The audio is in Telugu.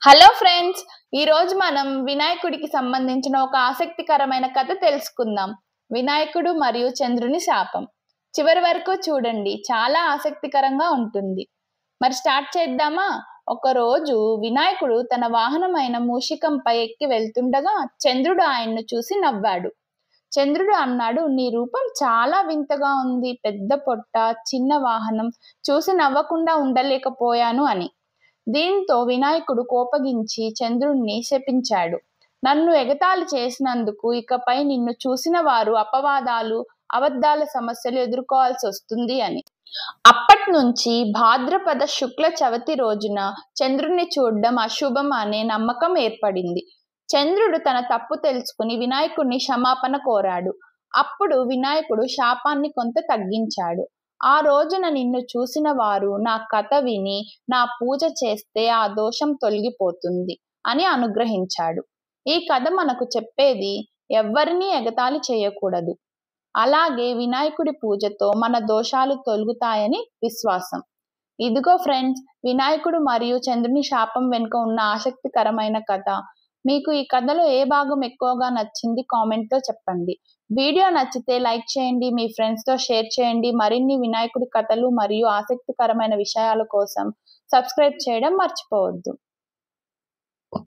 హలో ఫ్రెండ్స్, ఈ రోజు మనం వినాయకుడికి సంబంధించిన ఒక ఆసక్తికరమైన కథ తెలుసుకుందాం. వినాయకుడు మరియు చంద్రుని శాపం. చివరి వరకు చూడండి, చాలా ఆసక్తికరంగా ఉంటుంది. మరి స్టార్ట్ చేద్దామా? ఒకరోజు వినాయకుడు తన వాహనమైన మూషికంపై ఎక్కి వెళ్తుండగా చంద్రుడు ఆయన్ను చూసి నవ్వాడు. చంద్రుడు అన్నాడు, నీ రూపం చాలా వింతగా ఉంది. పెద్ద పొట్ట, చిన్న వాహనం చూసి నవ్వకుండా ఉండలేకపోయాను అని. దీంతో వినాయకుడు కోపగించి చంద్రుణ్ణి శపించాడు. నన్ను ఎగతాళి చేసినందుకు ఇకపై నిన్ను చూసిన వారు అపవాదాలు, అబద్ధాల సమస్యలు ఎదుర్కోవాల్సి వస్తుంది అని. అప్పట్నుంచి భాద్రపద శుక్ల చవితి రోజున చంద్రుణ్ణి చూడడం అశుభం అనే నమ్మకం ఏర్పడింది. చంద్రుడు తన తప్పు తెలుసుకుని వినాయకుడిని క్షమాపణ కోరాడు. అప్పుడు వినాయకుడు శాపాన్ని కొంత తగ్గించాడు. ఆ రోజున నిన్ను చూసిన వారు నా కథ విని నా పూజ చేస్తే ఆ దోషం తొలగిపోతుంది అని అనుగ్రహించాడు. ఈ కథ మనకు చెప్పేది, ఎవ్వరినీ ఎగతాళి చేయకూడదు. అలాగే వినాయకుడి పూజతో మన దోషాలు తొలగుతాయని విశ్వాసం. ఇదిగో ఫ్రెండ్స్, వినాయకుడు మరియు చంద్రుని శాపం వెనుక ఉన్న ఆసక్తికరమైన కథ. మీకు ఈ కథలో ఏ భాగం ఎక్కువగా నచ్చింది కామెంట్తో చెప్పండి. వీడియో నచ్చితే లైక్ చేయండి, మీ ఫ్రెండ్స్తో షేర్ చేయండి. మరిన్ని వినాయకుడి కథలు మరియు ఆసక్తికరమైన విషయాల కోసం సబ్స్క్రైబ్ చేయడం మర్చిపోవద్దు.